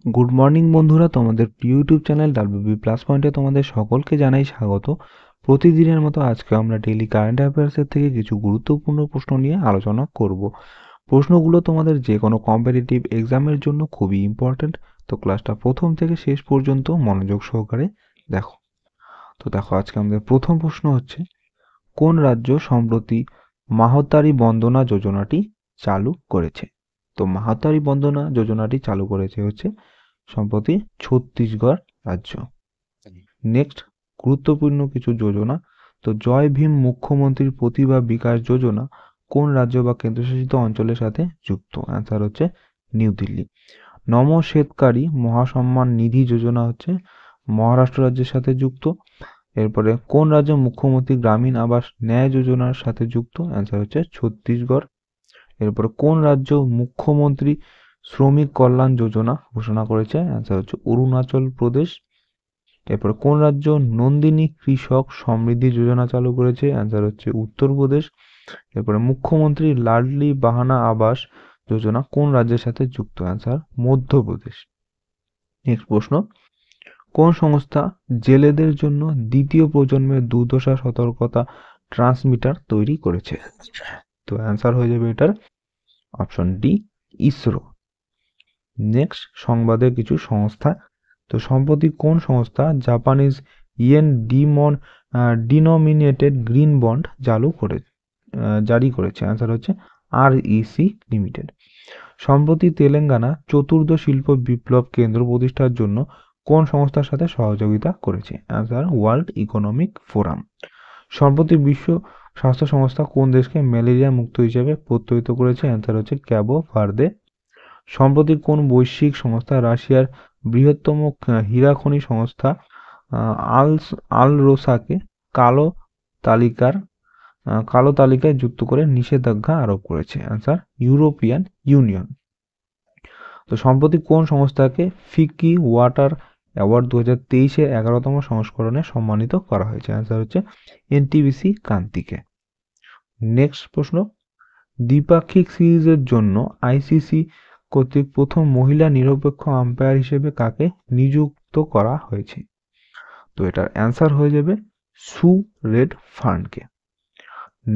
Good morning বন্ধুরা, তোমাদের প্রিয় ইউটিউব চ্যানেল ডাব্লিউবি প্লাস পয়েন্টে তোমাদের সকলকে জানাই স্বাগত। প্রতিদিনের মতো আজকে আমরা ডেইলি কারেন্ট অ্যাফেয়ার্সের থেকে কিছু গুরুত্বপূর্ণ প্রশ্ন নিয়ে আলোচনা করব। প্রশ্নগুলো তোমাদের যে কোনো কম্পিটিটিভ এক্সামের জন্য খুবই ইম্পর্ট্যান্ট। তো ক্লাসটা প্রথম থেকে শেষ পর্যন্ত মনোযোগ সহকারে দেখো। দেখো আজকে আমাদের প্রথম প্রশ্ন হচ্ছে, কোন রাজ্য সম্প্রতি মাহতারি বন্দনা যোজনাটি চালু করেছে? তো মাহতারি বন্দনা যোজনাটি চালু করেছে হচ্ছে সম্প্রতি ছত্তিশগড় রাজ্য। নেক্সট, গুরুত্বপূর্ণ কিছু যোজনা। তো জয় ভীম মুখ্যমন্ত্রীর প্রতিভা বিকাশ যোজনা কোন রাজ্য বা কেন্দ্রশাসিত অঞ্চলের সাথে যুক্ত? অ্যান্সার হচ্ছে নিউ দিল্লি। নম শ্বেতকারী মহাসম্মান নিধি যোজনা হচ্ছে মহারাষ্ট্র রাজ্যের সাথে যুক্ত। এরপরে কোন রাজ্য মুখ্যমন্ত্রী গ্রামীণ আবাস ন্যায় যোজনার সাথে যুক্ত? অ্যান্সার হচ্ছে ছত্তিশগড়। এরপরে কোন রাজ্য মুখ্যমন্ত্রী শ্রমিক কল্যাণ যোজনা ঘোষণা করেছে? অ্যান্সার হচ্ছে অরুণাচল প্রদেশ। এরপরে কোন রাজ্য নন্দিনী কৃষক সমৃদ্ধি যোজনা চালু করেছে? অ্যান্সার হচ্ছে উত্তরপ্রদেশ। এরপরে মুখ্যমন্ত্রী লাডলি বাহানা আবাস যোজনা কোন রাজ্যের সাথে যুক্ত? অ্যান্সার মধ্যপ্রদেশ। নেক্সট প্রশ্ন, কোন সংস্থা জেলেদের জন্য দ্বিতীয় প্রজন্মের দুর্দশা সতর্কতা ট্রান্সমিটার তৈরি করেছে? তো অ্যান্সার হয়ে যাবে এটার অপশন ডি, ইসরো। নেক্সট, সংবাদের কিছু সংস্থা। তো সম্প্রতি কোন সংস্থা জাপানিজ ইয়েন ডিনোমিনেটেড গ্রিন বন্ড জারি করেছে? অ্যান্সার হচ্ছে আরইসি লিমিটেড। সম্প্রতি তেলেঙ্গানা চতুর্থ শিল্প বিপ্লব কেন্দ্র প্রতিষ্ঠার জন্য কোন সংস্থার সাথে সহযোগিতা করেছে? Answer world economic forum. সম্প্রতি বিশ্ব স্বাস্থ্য সংস্থা কোন দেশকে ম্যালেরিয়া মুক্ত হিসেবে প্রত্যয়িত করেছে? অ্যান্সার হচ্ছে ক্যাবো ভার্দে। সম্প্রতি কোন বৈশ্বিক সংস্থা রাশিয়ার বৃহত্তম হীরা খনি সংস্থা আলরোসাকে কালো তালিকার কালো তালিকায় যুক্ত করে নিষেধাজ্ঞা আরোপ করেছে? Answer European union. তো সম্প্রতি কোন সংস্থাকে ফিকি ওয়াটার অ্যাওয়ার্ড 2023-এর 11তম সংস্করণে সম্মানিত করা হয়েছে? অ্যান্সার হচ্ছে এনটিবিসি কান্তিকে। নেক্সট প্রশ্ন, দ্বিপাক্ষিক সিরিজের জন্য আইসিসি কর্তৃক প্রথম মহিলা নিরপেক্ষ আম্পায়ার হিসেবে কাকে নিযুক্ত করা হয়েছে? তো এটার অ্যান্সার হয়ে যাবে সু রেড ফার্নকে।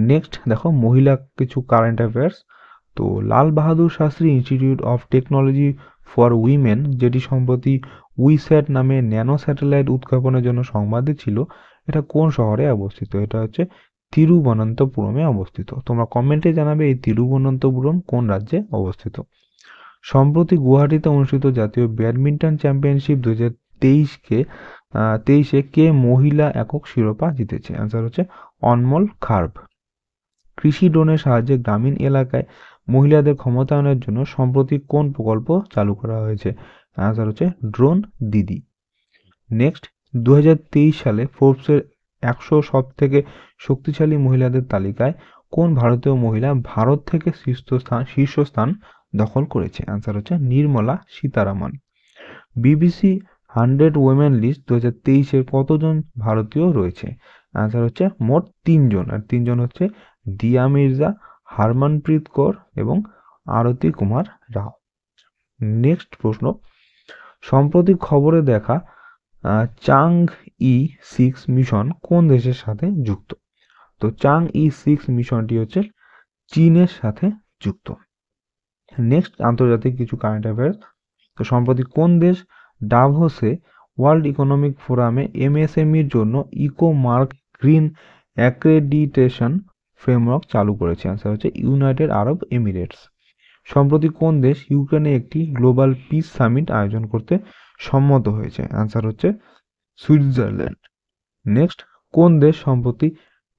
নেক্সট দেখো মহিলা কিছু কারেন্ট অ্যাফেয়ার্স। তো Lal Bahadur Shastri institute of technology for women, যেটি সম্প্রতি উইস্যাট নামে ন্যানো স্যাটেলাইট উৎক্ষেপণের জন্য সংবাদে ছিল, এটা কোন শহরে অবস্থিত? এটা হচ্ছে তিরুবনন্তপুরমে অবস্থিত। তোমরা কমেন্টে জানাবে এই তিরুবনন্তপুরম কোন রাজ্যে অবস্থিত। সম্প্রতি গুয়াহাটিতে অনুষ্ঠিত জাতীয় ব্যাডমিন্টন চ্যাম্পিয়নশিপ 2023-এ কে মহিলা একক শিরোপা জিতেছে? অ্যান্সার হচ্ছে অনমোল খার্ভ। কৃষি ড্রোনের সাহায্যে গ্রামীণ এলাকায় মহিলাদের ক্ষমতায়নের জন্য সম্প্রতি কোন প্রকল্প চালু করা হয়েছে? অ্যান্সার হচ্ছে ড্রোন দিদি। নেক্সট, 2023 সালে ফোর্বসের 100 সবথেকে শক্তিশালী মহিলাদের তালিকায় কোন ভারতীয় মহিলা ভারত থেকে শীর্ষস্থান দখল করেছে? অ্যান্সার হচ্ছে Nirmala Sitharaman. BBC 100 women list 2023-এর কতজন ভারতীয় রয়েছে? অ্যান্সার হচ্ছে মোট 3 জন, আর 3 জন হচ্ছে দিয়া মির্জা, হরমনপ্রীত কৌর এবং আরতি কুমার রাও। নেক্সট প্রশ্ন, সম্প্রতি খবরে দেখা চাং-ই-6 মিশন কোন দেশের সাথে যুক্ত? তো চাং-ই-6 মিশনটি হচ্ছে চীনের সাথে যুক্ত। নেক্সট, আন্তর্জাতিক কিছু কারেন্ট অ্যাফেয়ার্স। তো সম্প্রতি কোন দেশ ডাভোসে ওয়ার্ল্ড ইকোনমিক ফোরামে এমএসএমইর জন্য eco mark green accreditation framework চালু করেছে? অ্যান্সার হচ্ছে ইউনাইটেড আরব এমিরেটস। সম্প্রতি কোন দেশ ইউক্রেনে একটি গ্লোবাল পিস সামিট আয়োজন করতে সম্মত হয়েছে? অ্যান্সার হচ্ছে সুইজারল্যান্ড। নেক্সট, কোন দেশ সম্প্রতি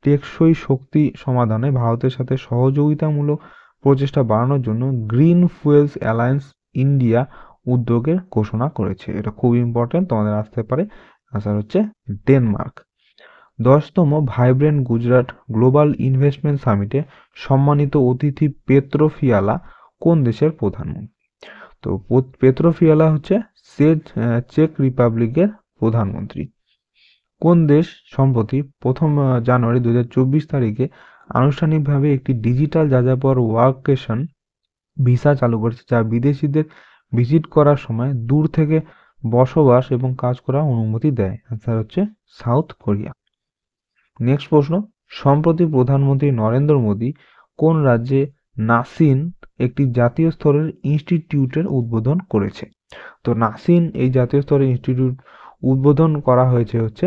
টেকসই শক্তি সমাধানে ভারতের সাথে সহযোগিতামূলক প্রচেষ্টা বাড়ানোর জন্য গ্রিন ফুয়েলস অ্যালায়েন্স ইন্ডিয়া উদ্যোগের ঘোষণা করেছে? এটা খুব ইম্পর্টেন্ট, তোমাদের আসতে পারে। আনসার হচ্ছে ডেনমার্ক। 10তম ভাইব্রেন্ট গুজরাট গ্লোবাল ইনভেস্টমেন্ট সামিটে সম্মানিত অতিথি পেত্রো ফিয়ালা কোন দেশের প্রধানমন্ত্রী? তো পেত্রো ফিয়ালা হচ্ছে চেক রিপাবলিকের প্রধানমন্ত্রী। কোন দেশ সম্প্রতি 1 জানুয়ারি 2024 তারিখে আনুষ্ঠানিকভাবে একটি ডিজিটাল যাযাবর ওয়ার্কেশন ভিসা চালু করেছে, যা বিদেশিদের ভিজিট করার সময় দূর থেকে বসবাস এবং কাজ করার অনুমতি দেয়? অ্যান্সার হচ্ছে সাউথ কোরিয়া। নেক্সট প্রশ্ন, সম্প্রতি প্রধানমন্ত্রী নরেন্দ্র মোদী কোন রাজ্যে নাসিন একটি জাতীয় স্তরের ইনস্টিটিউটের উদ্বোধন করেছে? তো নাসিন এই জাতীয় স্তরের ইনস্টিটিউট উদ্বোধন করা হয়েছে হচ্ছে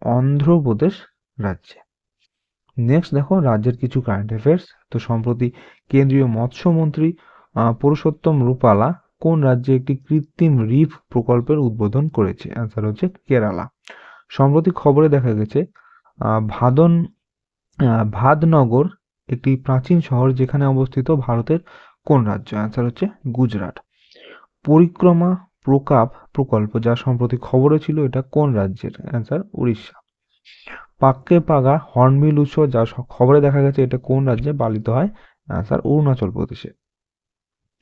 অন্ধ্রপ্রদেশ রাজ্যে। নেক্সট দেখো রাজ্যের কিছু কারেন্ট অ্যাফেয়ার্স। তো সম্প্রতি কেন্দ্রীয় মৎস্যমন্ত্রী পুরুষোত্তম রূপালা কোন রাজ্যে একটি কৃত্রিম রিফ প্রকল্পের উদ্বোধন করেছে? অ্যান্সার হচ্ছে কেরালা। সম্প্রতি খবরে দেখা গেছে ভাদন ভাদনগর একটি প্রাচীন শহর যেখানে অবস্থিত ভারতের কোন রাজ্য? অ্যান্সার হচ্ছে গুজরাট। পরিক্রমা প্রকাপ প্রকল্প যা সম্প্রতি খবরে ছিল এটা কোন রাজ্যের? অ্যান্সার উড়িষ্যা। পাক্কে পাগা হর্নবিল উৎসব যা খবরে দেখা গেছে এটা কোন রাজ্যে পালিত হয়? অ্যান্সার অরুণাচল প্রদেশে।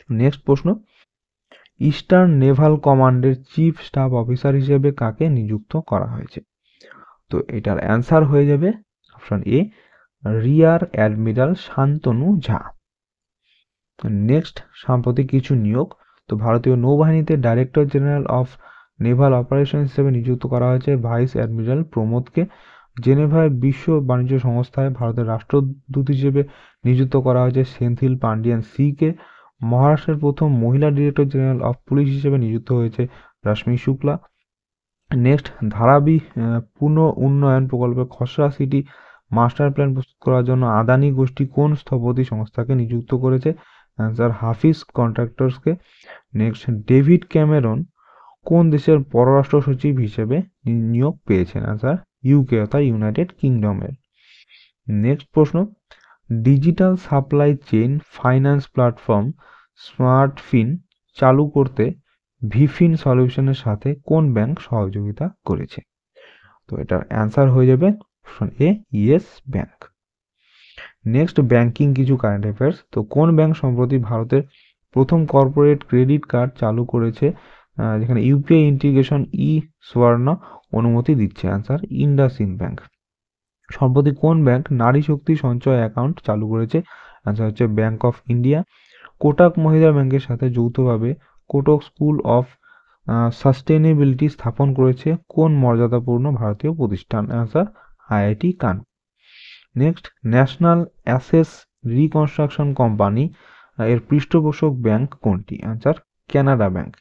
নেক্সট প্রশ্ন, ইস্টার্ন নেভাল কমান্ডের চিফ স্টাফ অফিসার হিসেবে কাকে নিযুক্ত করা হয়েছে? তো এটার অ্যান্সার হয়ে যাবে option A rear admiral Shantanu Jha. Next সাম্প্রতিক কিছু নিয়োগ। তো ভারতীয় নৌবাহিনীতে director general of naval operation হিসেবে নিযুক্ত করা হয়েছে ভাইস অ্যাডমিরাল প্রমোদকে। জেনেভায় বিশ্ব বাণিজ্য সংস্থায় ভারতের রাষ্ট্রদূত হিসেবে নিযুক্ত করা হয়েছে সেন্থিল পান্ডিয়ান সিকে। মহারাষ্ট্রের প্রথম মহিলা ডিরেক্টর জেনারেল অফ পুলিশ হিসেবে নিযুক্ত হয়েছে রশ্মি শুক্লা। নেক্সট ধারাবি পুনঃ উন্নয়ন প্রকল্পের খসড়া সিটি মাস্টার প্ল্যান প্রস্তুত করার জন্য আদানি গোষ্ঠী কোন স্থপতি সংস্থাকে নিযুক্ত করেছে? অ্যান্সার হাফিজ কন্ট্রাক্টরসকে। নেক্সট ডেভিড ক্যামেরন কোন দেশের পররাষ্ট্র সচিব হিসেবে নিয়োগ পেয়েছেন? অ্যান্সার ইউকে অর্থাৎ ইউনাইটেড কিংডমের। নেক্সট প্রশ্ন, digital supply chain finance platform SmartFin চালু করতে ভিফিন সলিউশনের সাথে কোন ব্যাংক সহযোগিতা করেছে? তো এটার অ্যান্সার হয়ে যাবে অপশন এ ইয়েস ব্যাংক। নেক্সট ব্যাংকিং কিছু কারেন্ট অ্যাফেয়ার্স। তো কোন ব্যাংক সম্প্রতি ভারতের প্রথম কর্পোরেট ক্রেডিট কার্ড চালু করেছে যেখানে ইউপিআই ইন্টিগ্রেশন ই স্বর্ণ অনুমতি দিচ্ছে? Answer IndusInd bank. সম্প্রতি কোন ব্যাংক নারী শক্তি সঞ্চয় অ্যাকাউন্ট চালু করেছে? অ্যান্সার হচ্ছে bank of India. Kotak Mahindra ব্যাংকের সাথে যৌথভাবে কোটক স্কুল অফ সাস্টেনেবিলিটি স্থাপন করেছে কোন মর্যাদাপূর্ণ ভারতীয় প্রতিষ্ঠান? Answer IIT Kanpur. Next national asset reconstruction company এর পৃষ্ঠপোষক ব্যাংক কোনটি? Answer Canara Bank.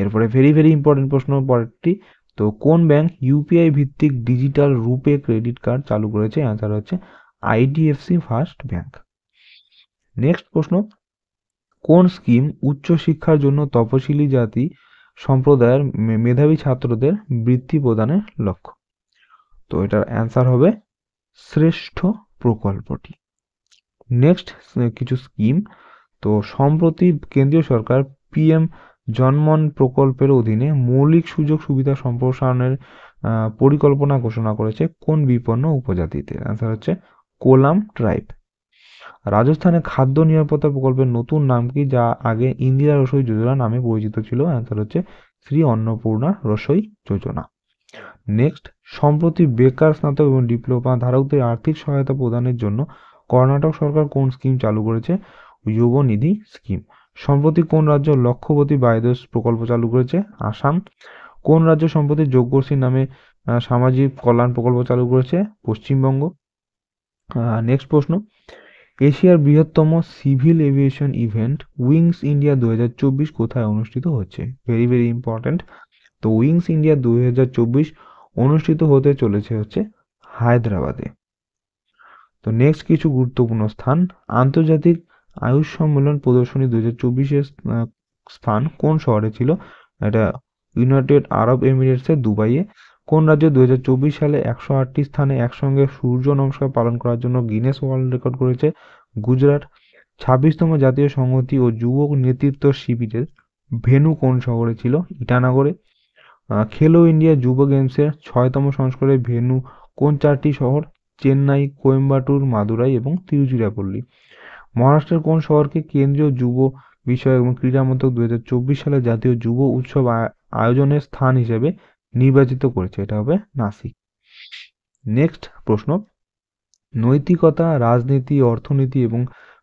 এরপরে ভেরি ভেরি ইম্পর্টেন্ট প্রশ্ন পরেরটি। তো কোন ব্যাংক ইউপিআই ভিত্তিক ডিজিটাল রুপে ক্রেডিট কার্ড চালু করেছে? অ্যান্সার হচ্ছে আইডিএফসি ফার্স্ট ব্যাংক। নেক্সট প্রশ্ন, কোন স্কিম উচ্চ শিক্ষার জন্য তপশিলি জাতি সম্প্রদায়ের মেধাবী ছাত্রদের বৃত্তি প্রদানের লক্ষ্য? তো এটার অ্যান্সার হবে শ্রেষ্ঠ প্রকল্পটি। নেক্সট কিছু স্কিম। তো সম্প্রতি কেন্দ্রীয় সরকার পিএম জনমন প্রকল্পের অধীনে মৌলিক সুযোগ সুবিধা সম্প্রসারণের পরিকল্পনা ঘোষণা করেছে কোন বিপন্ন উপজাতিতে? অ্যান্সার হচ্ছে কোলাম ট্রাইব। রাজস্থানে খাদ্য নিরাপত্তা প্রকল্পের নতুন নাম কি যা আগে ইন্দিরা রসোই যোজনা নামে পরিচিত ছিল? অ্যান্সার হচ্ছে শ্রী অন্নপূর্ণা রসোই যোজনা। নেক্সট সম্প্রতি বেকার স্নাতক এবং ডিপ্লোমা ধারকদের আর্থিক সহায়তা প্রদানের জন্য কর্ণাটক সরকার কোন স্কিম চালু করেছে? যুব নিধি স্কিম। সম্প্রতি কোন রাজ্য লক্ষ্যবতী বায়ুদোষ প্রকল্প চালু করেছে? আসাম। কোন রাজ্য সম্প্রতি যোগ্যশ্রী নামে সামাজিক কল্যাণ প্রকল্প চালু করেছে? পশ্চিমবঙ্গ। নেক্সট প্রশ্ন, এশিয়ার বৃহত্তম civil aviation event wings India 2024 কোথায় অনুষ্ঠিত হচ্ছে? Very very important. তো উইংস ইন্ডিয়া 2024 অনুষ্ঠিত হতে চলেছে হচ্ছে হায়দ্রাবাদে। তো নেক্সট কিছু গুরুত্বপূর্ণ স্থান। আন্তর্জাতিক আয়ুষ সম্মেলন প্রদর্শনী 2024-এর স্থান কোন শহরে ছিল? এটা ইউনাইটেড আরব এমিরেটসের দুবাইয়ে। কোন রাজ্য 2024 সালে 108টি স্থানে একসঙ্গে সূর্য নমস্কার পালন করার জন্য গিনেস ওয়ার্ল্ড রেকর্ড করেছে? গুজরাট। 26তম জাতীয় সংহতি ও যুব নেতৃত্ব শিবিরের ভেন্যু কোন শহরে ছিল? ইটানগরে। খেলো ইন্ডিয়া যুব গেমসের 6তম সংস্করণের ভেন্যু কোন 4টি শহর? চেন্নাই, কোয়েম্বাটুর, মাদুরাই এবং তিরুচিরাপল্লী। মহারাষ্ট্রের কোন শহরকে কেন্দ্রীয় যুব বিষয় এবং ক্রীড়া মন্ত্রক 2024 সালে জাতীয় যুব উৎসব আয়োজনের স্থান হিসেবে নির্বাচিত করেছে? এটা হবে নাসিক। নেক্সট প্রশ্ন, নৈতিকতা, রাজনীতি, অর্থনীতি এবং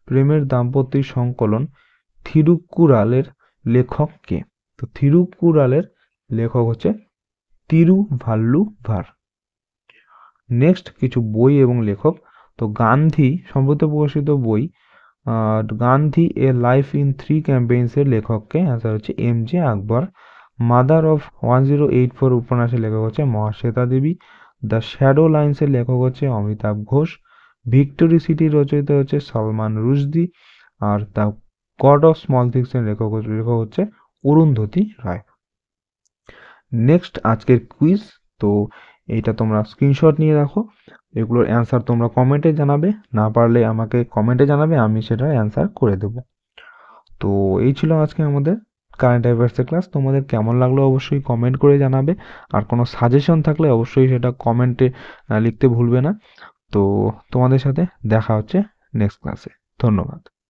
প্রেমের দাম্পত্যের সংকলন থিরুক্কুরালের লেখক কে? তো থিরুকুরালের লেখক হচ্ছে তিরুভাল্লুভার। নেক্সট কিছু বই এবং লেখক। তো গান্ধী সম্প্রতি প্রকাশিত বই গান্ধী এ লাইফ ইন 3 ক্যাম্পেইনসের লেখককে? অ্যান্সার হচ্ছে এম.জে. আকবর। মাদার অফ 1084 উপন্যাসের লেখক হচ্ছে মহাশ্বেতা দেবী। দ্য শ্যাডো লাইন্সের লেখক হচ্ছে অমিতাভ ঘোষ। ভিক্টোরি সিটি রচয়িতা হচ্ছে সালমান রুশদি। আর দ্য গড অফ স্মল থিংসের লেখক হচ্ছে অরুন্ধতী রায়। নেক্সট আজকের কুইজ। তো এইটা তোমরা স্ক্রিনশট নিয়ে রাখো, এগুলোর অ্যান্সার তোমরা কমেন্টে জানাবে, না পারলে আমাকে কমেন্টে জানাবে, আমি সেটার অ্যান্সার করে দেবো। তো এই ছিল আজকে আমাদের কারেন্ট অ্যাফেয়ার্সের ক্লাস। তোমাদের কেমন লাগলো অবশ্যই কমেন্ট করে জানাবে, আর কোনো সাজেশন থাকলে অবশ্যই সেটা কমেন্টে লিখতে ভুলবে না। তো তোমাদের সাথে দেখা হচ্ছে নেক্সট ক্লাসে। ধন্যবাদ।